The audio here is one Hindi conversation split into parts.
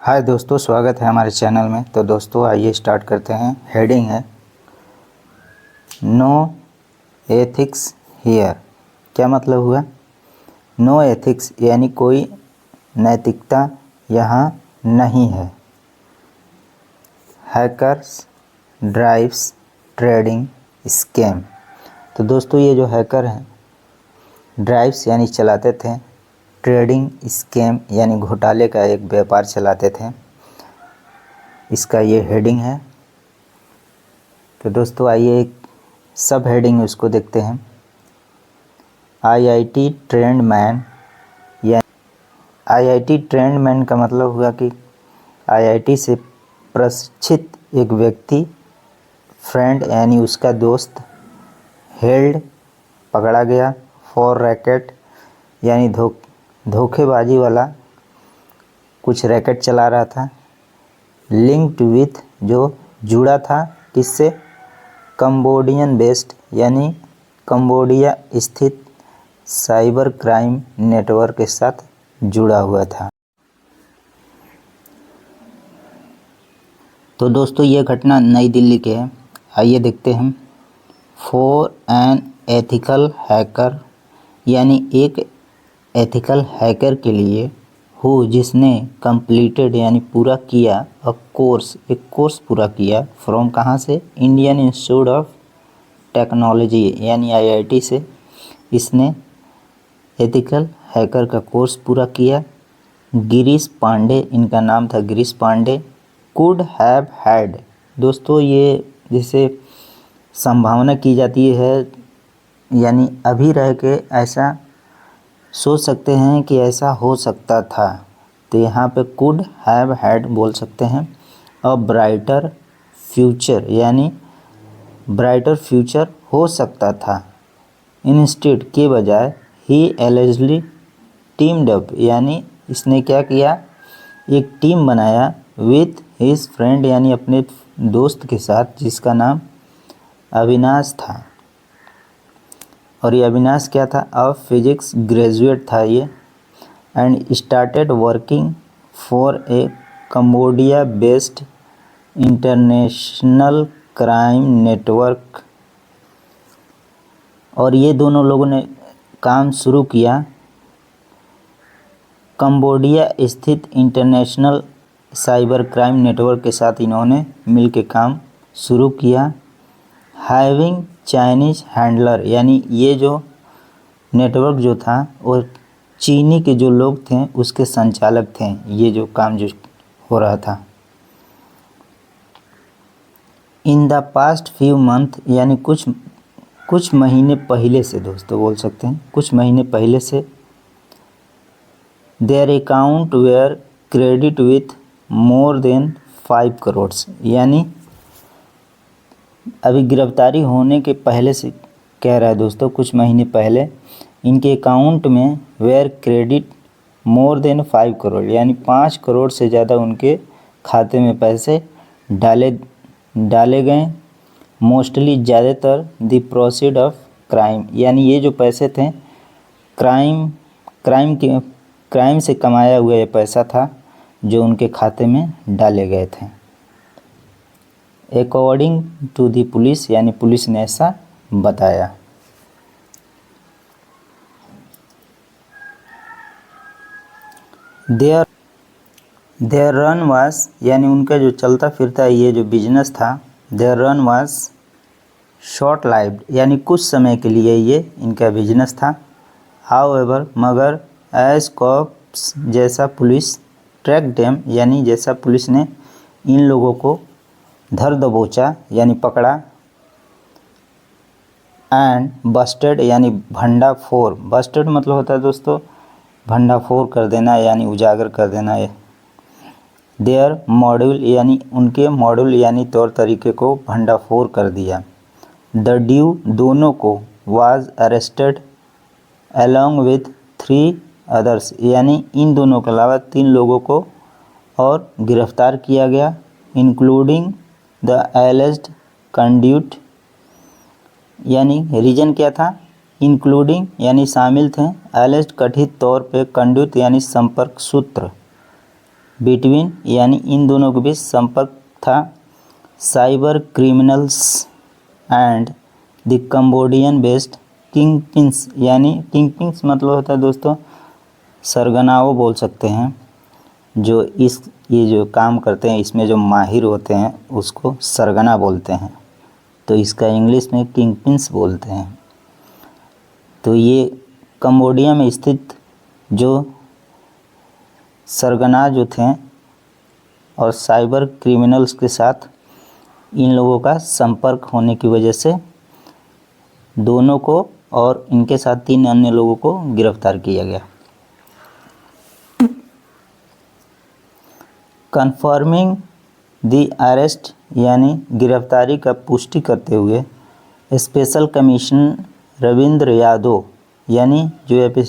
हाय दोस्तों, स्वागत है हमारे चैनल में। तो दोस्तों आइए स्टार्ट करते हैं। हेडिंग है नो एथिक्स हियर। क्या मतलब हुआ? नो एथिक्स यानी कोई नैतिकता यहाँ नहीं है। Hackers drives trading scam. तो दोस्तों ये जो हैकर हैं, ड्राइव्स यानी चलाते थे, ट्रेडिंग स्कैम यानी घोटाले का एक व्यापार चलाते थे। इसका ये हेडिंग है। तो दोस्तों आइए एक सब हेडिंग उसको देखते हैं। IIT trend man. या आईआईटी ट्रेंड मैन का मतलब हुआ कि आईआईटी से प्रशिक्षित एक व्यक्ति, फ्रेंड यानी उसका दोस्त, हेल्ड पकड़ा गया, फॉर रैकेट यानी धोखेबाजी वाला कुछ रैकेट चला रहा था, लिंक्ड विथ जो जुड़ा था किससे, कंबोडियन बेस्ड यानी कंबोडिया स्थित साइबर क्राइम नेटवर्क के साथ जुड़ा हुआ था। तो दोस्तों ये घटना नई दिल्ली के है। आइए देखते हैं। फॉर एन एथिकल हैकर यानी एक एथिकल हैकर के लिए, हु जिसने कंप्लीटेड यानी पूरा किया, अ कोर्स एक कोर्स पूरा किया, फ्रॉम कहाँ से, इंडियन इंस्टीट्यूट ऑफ टेक्नोलॉजी यानी आईआईटी से इसने एथिकल हैकर का कोर्स पूरा किया। गिरीश पांडे इनका नाम था, Girish Pandey. Could have had, दोस्तों ये जैसे संभावना की जाती है, यानी अभी रह के ऐसा सोच सकते हैं कि ऐसा हो सकता था, तो यहाँ पे कुड हैव हैड बोल सकते हैं। अ ब्राइटर फ्यूचर यानी ब्राइटर फ्यूचर हो सकता था। इंस्टेड के बजाय, ही एलिजिबली टीम्ड अप यानी इसने क्या किया, एक टीम बनाया, विथ हिज फ्रेंड यानी अपने दोस्त के साथ, जिसका नाम अविनाश था। और ये अविनाश क्या था, अब फिजिक्स ग्रेजुएट था ये। And started working for a Cambodia based international crime network. और ये दोनों लोगों ने काम शुरू किया कंबोडिया स्थित इंटरनेशनल साइबर क्राइम नेटवर्क के साथ इन्होंने मिलकर काम शुरू किया। हैविंग चाइनीज हैंडलर यानी ये जो नेटवर्क जो था वो चीनी के जो लोग थे उसके संचालक थे, ये जो काम जो हो रहा था। In the past few month यानी कुछ महीने पहले से, दोस्तों बोल सकते हैं कुछ महीने पहले से, their account were credit with more than 5 crore यानी अभी गिरफ्तारी होने के पहले से कह रहा है दोस्तों, कुछ महीने पहले इनके अकाउंट में were credit more than 5 crore यानी 5 करोड़ से ज़्यादा उनके खाते में पैसे डाले गए। मोस्टली ज़्यादातर द प्रोसीड ऑफ क्राइम यानी ये जो पैसे थे क्राइम से कमाया हुआ ये पैसा था जो उनके खाते में डाले गए थे। अकॉर्डिंग टू द पुलिस यानी पुलिस ने ऐसा बताया। देयर रन वाज यानी उनका जो चलता फिरता ये जो बिजनेस था, their run was short lived यानी कुछ समय के लिए ये इनका बिजनेस था। हाउएवर मगर, एज कॉप्स जैसा पुलिस ट्रैक डेम यानी जैसा पुलिस ने इन लोगों को धर दबोचा यानी पकड़ा, एंड बस्टेड यानी भंडाफोड़, बस्टेड मतलब होता है दोस्तों भंडाफोड़ कर देना यानी उजागर कर देना। देयर मॉड्यूल यानी उनके मॉड्यूल यानी तौर तरीके को भंडाफोड़ कर दिया। द ड्यू दोनों को, was arrested along with 3 others यानी इन दोनों के अलावा 3 लोगों को और गिरफ्तार किया गया, इंक्लूडिंग द एलिज्ड कंड्यूट यानी रीजन क्या था, इंक्लूडिंग यानी शामिल थे, एलिज्ड कथित तौर पे, कंड्यूट यानी संपर्क सूत्र। बिटवीन यानी इन दोनों के बीच संपर्क था cyber criminals and the Cambodian based kingpins, यानी किंगपिंस मतलब होता है दोस्तों सरगनाओं बोल सकते हैं, जो ये जो काम करते हैं इसमें जो माहिर होते हैं उसको सरगना बोलते हैं, तो इसका इंग्लिश में किंगपिंस बोलते हैं। तो ये कंबोडिया में स्थित जो सरगना जो थे और साइबर क्रिमिनल्स के साथ इन लोगों का संपर्क होने की वजह से दोनों को और इनके साथ 3 अन्य लोगों को गिरफ्तार किया गया। कन्फर्मिंग द अरेस्ट यानी गिरफ्तारी का पुष्टि करते हुए स्पेशल कमिश्नर रविंद्र यादव, यानी जो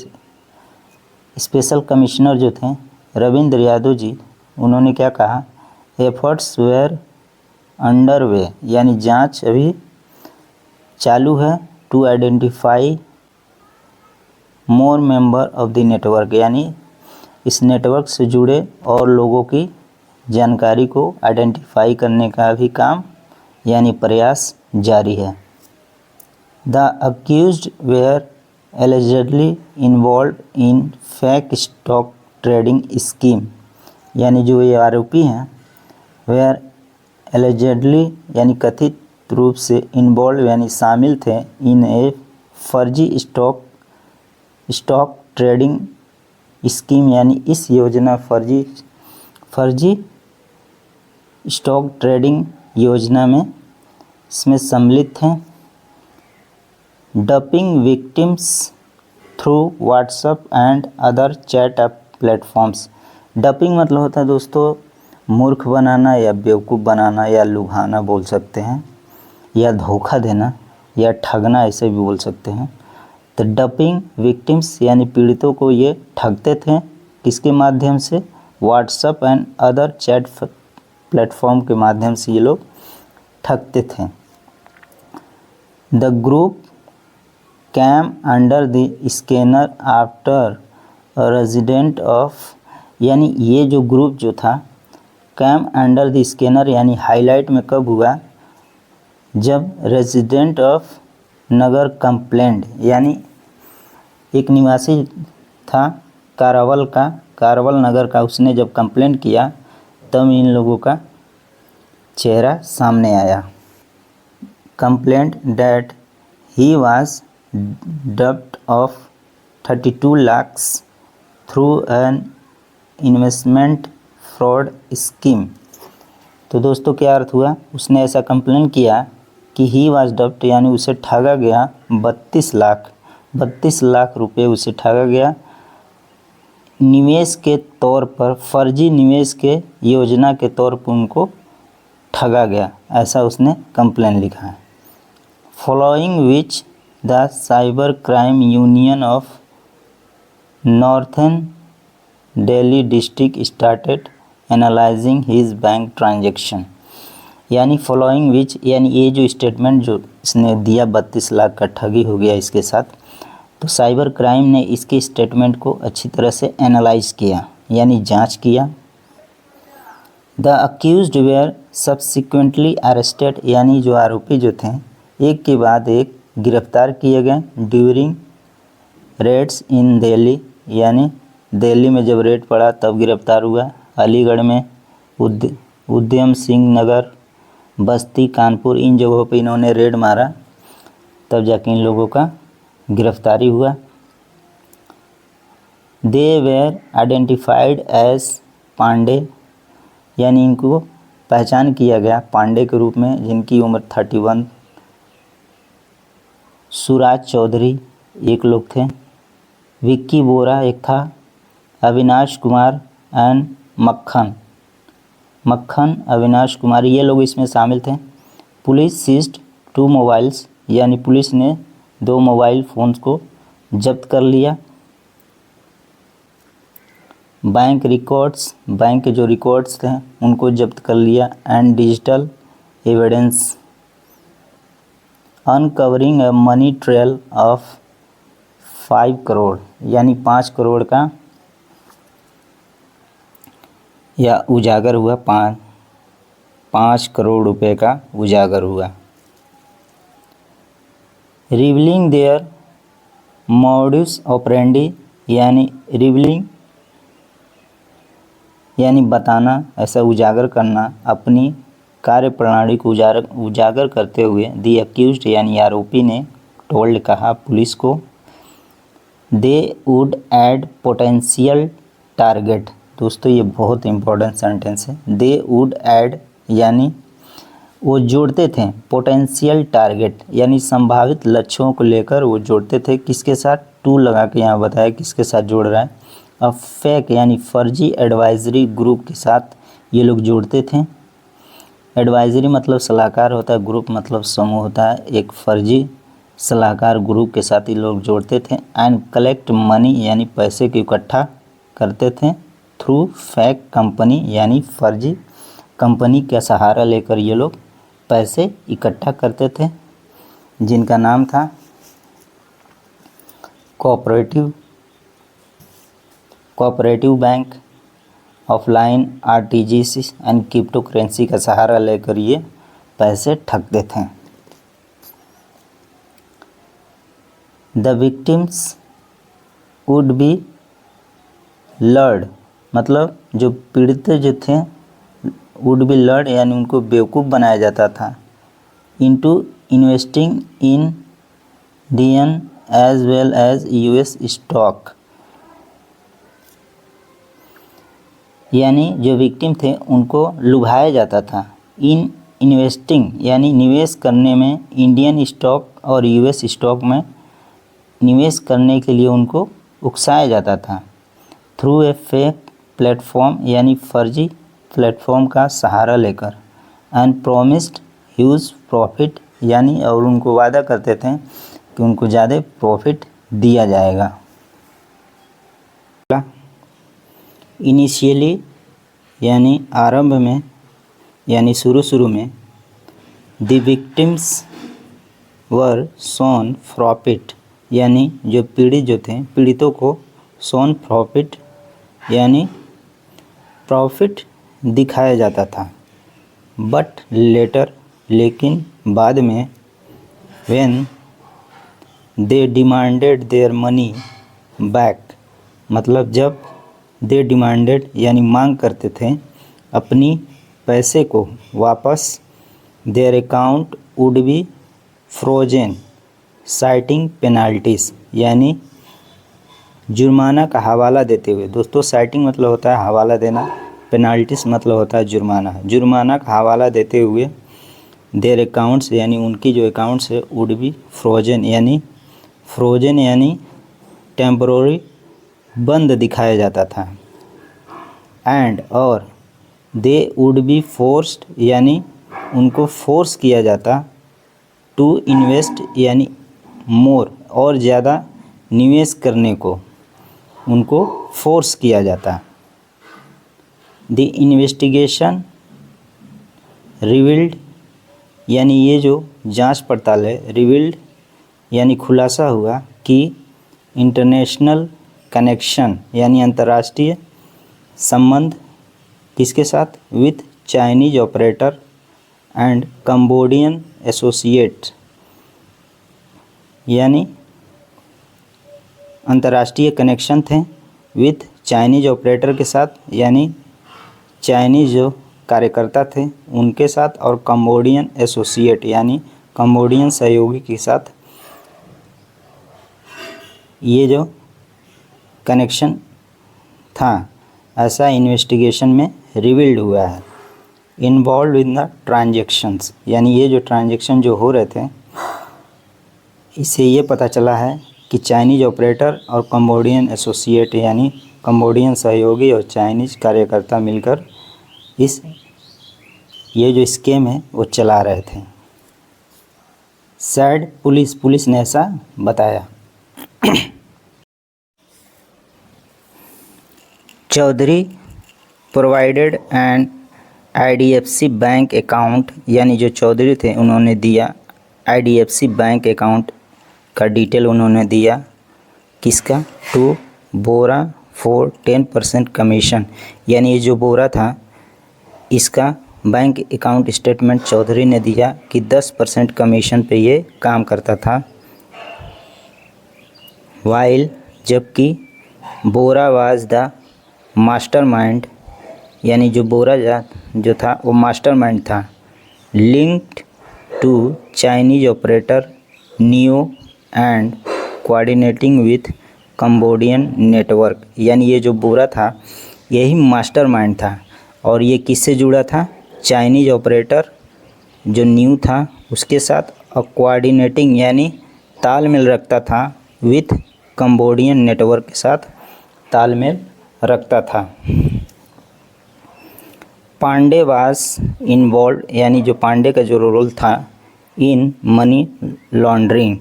स्पेशल कमिश्नर जो थे रविंद्र यादव जी, उन्होंने क्या कहा, एफर्ट्स वेयर अंडर वे, यानी जांच अभी चालू है, to identify more member of the network, यानी इस नेटवर्क से जुड़े और लोगों की जानकारी को आइडेंटिफाई करने का भी काम यानी प्रयास जारी है। The accused were allegedly involve in fake stock trading scheme, यानी जो ये आरोपी हैं वेयर एलिजिडली यानी कथित रूप से इन्वॉल्व यानी शामिल थे इन ए फर्जी स्टॉक ट्रेडिंग स्कीम, यानी इस योजना फर्जी स्टॉक ट्रेडिंग योजना में इसमें सम्मिलित हैं। Duping victims through WhatsApp and other chat app platforms. Duping मतलब होता है दोस्तों मूर्ख बनाना या बेवकूफ़ बनाना या लुभाना बोल सकते हैं, या धोखा देना या ठगना ऐसे भी बोल सकते हैं। तो डपिंग विक्टिम्स यानी पीड़ितों को ये ठगते थे, किसके माध्यम से, WhatsApp and other chat platform के माध्यम से ये लोग ठगते थे। The group came under the scanner after resident of, यानी ये जो ग्रुप जो था कैम अंडर द स्कैनर यानी हाईलाइट में कब हुआ, जब रेजिडेंट ऑफ नगर कंप्लेंट, यानी एक निवासी था कारावल नगर का, उसने जब कंप्लेंट किया तब इन लोगों का चेहरा सामने आया। Complaint that he was dubbed of 32 lakhs through an investment fraud scheme. तो दोस्तों क्या अर्थ हुआ, उसने ऐसा कंप्लेन किया कि ही वाज डब्ड यानी उसे ठगा गया 32 लाख रुपए उसे ठगा गया निवेश के तौर पर, फर्जी निवेश के योजना के तौर पर उनको ठगा गया, ऐसा उसने कंप्लेन लिखा है। Following which the cyber crime union of northern Delhi district started analysing his bank transaction, यानी फॉलोइंग विच यानी ये जो स्टेटमेंट जो इसने दिया 32 लाख का ठगी हो गया इसके साथ, तो साइबर क्राइम ने इसके स्टेटमेंट को अच्छी तरह से एनालाइज किया यानी जांच किया। The accused were subsequently arrested, यानी जो आरोपी जो थे एक के बाद एक गिरफ्तार किए गए ड्यूरिंग रेड्स इन दिल्ली, यानी दिल्ली में जब रेड पड़ा तब गिरफ्तार हुआ। अलीगढ़ में उद्यम सिंह नगर, बस्ती, कानपुर, इन जगहों पे इन्होंने रेड मारा, तब जाके इन लोगों का गिरफ्तारी हुआ। दे वेयर आइडेंटिफाइड एज पांडे, यानी इनको पहचान किया गया पांडे के रूप में, जिनकी उम्र 31। सुराज चौधरी एक लोग थे, विक्की बोरा एक था, अविनाश कुमार एंड मक्खन अविनाश कुमार, ये लोग इसमें शामिल थे। पुलिस सीज्ड 2 मोबाइल्स, यानी पुलिस ने 2 मोबाइल फ़ोन्स को जब्त कर लिया। बैंक रिकॉर्ड्स, बैंक के जो रिकॉर्ड्स थे उनको जब्त कर लिया। And digital evidence uncovering a money trail of 5 crore, यानी 5 करोड़ का या उजागर हुआ, 5 करोड़ रुपए का उजागर हुआ। रिवीलिंग देयर मॉड्यूस ऑपरेंडी, यानी रिवीलिंग यानी बताना, ऐसा उजागर करना, अपनी कार्यप्रणाली को उजागर करते हुए दी अक्यूज्ड यानी आरोपी ने टोल्ड कहा पुलिस को, they would add potential target. दोस्तों ये बहुत इंपॉर्टेंट सेंटेंस है। दे वुड ऐड यानी वो जोड़ते थे, पोटेंशियल टारगेट यानी संभावित लक्ष्यों को लेकर वो जोड़ते थे। किसके साथ? टू लगा के यहाँ बताया किसके साथ जोड़ रहा है। अब फेक यानी फर्जी एडवाइजरी ग्रुप के साथ ये लोग जोड़ते थे। एडवाइजरी मतलब सलाहकार होता है, ग्रुप मतलब समूह होता है। एक फर्जी सलाहकार ग्रुप के साथ ये लोग जोड़ते थे। एंड कलेक्ट मनी यानी पैसे को इकट्ठा करते थे। थ्रू फेक कंपनी यानी फर्जी कंपनी का सहारा लेकर ये लोग पैसे इकट्ठा करते थे, जिनका नाम था cooperative bank, offline RTGS and crypto currency का सहारा लेकर ये पैसे ठगते थे। The victims would be lord, मतलब जो पीड़ित जो थे, वुड बी लर्ड यानी उनको बेवकूफ़ बनाया जाता था। Into investing in Indian as well as US stock, यानी जो विक्टिम थे उनको लुभाया जाता था। इन इन्वेस्टिंग यानी निवेश करने में, इंडियन स्टॉक और यूएस स्टॉक में निवेश करने के लिए उनको उकसाया जाता था। थ्रू ए फेक प्लेटफॉर्म यानी फर्जी प्लेटफॉर्म का सहारा लेकर। एंड प्रोमिस्ड ह्यूज प्रॉफिट यानी और उनको वादा करते थे कि उनको ज़्यादा प्रॉफिट दिया जाएगा। इनिशियली यानी आरंभ में यानी शुरू में। The victims were shown profit यानी जो पीड़ित जो थे, पीड़ितों को शोन प्रॉफिट यानी प्रॉफिट दिखाया जाता था। बट लेटर लेकिन बाद में, when they demanded their money back मतलब जब दे डिमांडेड यानी मांग करते थे अपनी पैसे को वापस, their account would be frozen citing penalties यानी जुर्माना का हवाला देते हुए। दोस्तों साइटिंग मतलब होता है हवाला देना, पेनाल्टीज मतलब होता है जुर्माना का हवाला देते हुए देयर अकाउंट्स यानी उनकी जो अकाउंट्स है वुड बी फ्रोजन यानी टेम्पररी बंद दिखाया जाता था। एंड और दे वुड बी फोर्स्ड यानी उनको फोर्स किया जाता, टू इन्वेस्ट यानी मोर और ज़्यादा निवेश करने को उनको फोर्स किया जाता। द इन्वेस्टिगेशन रिवील्ड यानी ये जो जांच पड़ताल है, रिवील्ड यानी खुलासा हुआ कि इंटरनेशनल कनेक्शन यानी अंतर्राष्ट्रीय संबंध किसके साथ, with Chinese operator and Cambodian associate यानी अंतर्राष्ट्रीय कनेक्शन थे विथ चाइनीज ऑपरेटर के साथ यानी चाइनीज जो कार्यकर्ता थे उनके साथ, और कंबोडियन एसोसिएट यानी कंबोडियन सहयोगी के साथ ये जो कनेक्शन था, ऐसा इन्वेस्टिगेशन में रिवील्ड हुआ है। इन्वॉल्व इन द ट्रांजैक्शंस यानी ये जो ट्रांजैक्शन जो हो रहे थे, इससे ये पता चला है कि चाइनीज ऑपरेटर और कंबोडियन एसोसिएट यानी कंबोडियन सहयोगी और चाइनीज कार्यकर्ता मिलकर ये जो स्कीम है वो चला रहे थे। सैड पुलिस ने ऐसा बताया। Chaudhary provided an IDFC bank account यानी जो चौधरी थे उन्होंने दिया IDFC बैंक अकाउंट का डिटेल उन्होंने दिया। किसका? टू बोरा फॉर 10% कमीशन, यानी ये जो बोरा था इसका बैंक अकाउंट स्टेटमेंट चौधरी ने दिया कि 10% कमीशन पे ये काम करता था। वाइल, जबकि बोरा वाज द मास्टरमाइंड, यानी जो बोरा जो था वो मास्टरमाइंड था। Linked to Chinese operator Neo and coordinating with Cambodian network, यानी ये जो बोरा था यही मास्टरमाइंड था और ये किससे जुड़ा था? चाइनीज ऑपरेटर जो न्यू था उसके साथ, और कोऑर्डिनेटिंग यानी तालमेल रखता था विथ कंबोडियन नेटवर्क के साथ तालमेल रखता था। पांडे वाज इन्वॉल्व, यानी जो पांडे का जो रोल था इन मनी लॉन्ड्रिंग,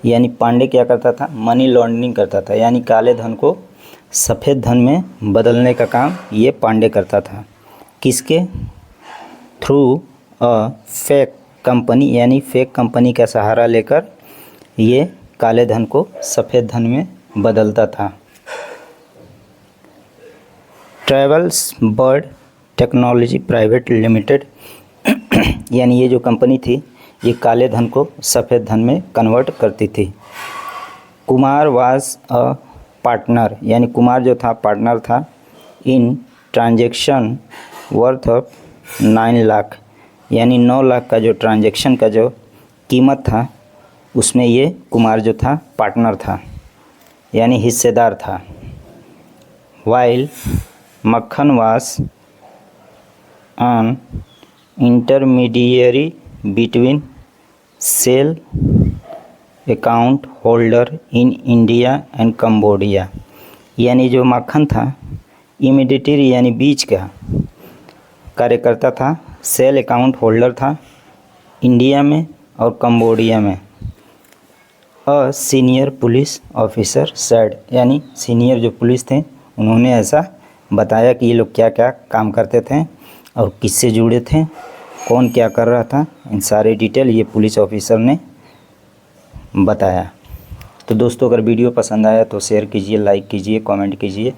यानी पांडे क्या करता था? मनी लॉन्ड्रिंग करता था, यानी काले धन को सफ़ेद धन में बदलने का काम ये पांडे करता था। किसके थ्रू? अ फेक कंपनी, यानी फेक कंपनी का सहारा लेकर ये काले धन को सफ़ेद धन में बदलता था। Travels bird technology private limited, यानी ये जो कंपनी थी ये काले धन को सफ़ेद धन में कन्वर्ट करती थी। कुमार वाज अ पार्टनर, यानी कुमार जो था पार्टनर था इन ट्रांजैक्शन वर्थ ऑफ 9 लाख, यानी 9 लाख का जो ट्रांजैक्शन का जो कीमत था उसमें ये कुमार जो था पार्टनर था, यानी हिस्सेदार था। वाइल मक्खन was an intermediary between sale account holder in India and Cambodia, यानी जो मक्खन था इमीडिएटरी यानी बीच का कार्यकर्ता था, सेल अकाउंट होल्डर था इंडिया में और कंबोडिया में। A senior police officer said, यानी सीनियर जो पुलिस थे उन्होंने ऐसा बताया कि ये लोग क्या क्या काम करते थे और किससे जुड़े थे, कौन क्या कर रहा था, इन सारे डिटेल ये पुलिस ऑफिसर ने बताया। तो दोस्तों अगर वीडियो पसंद आया तो शेयर कीजिए, लाइक कीजिए, कमेंट कीजिए।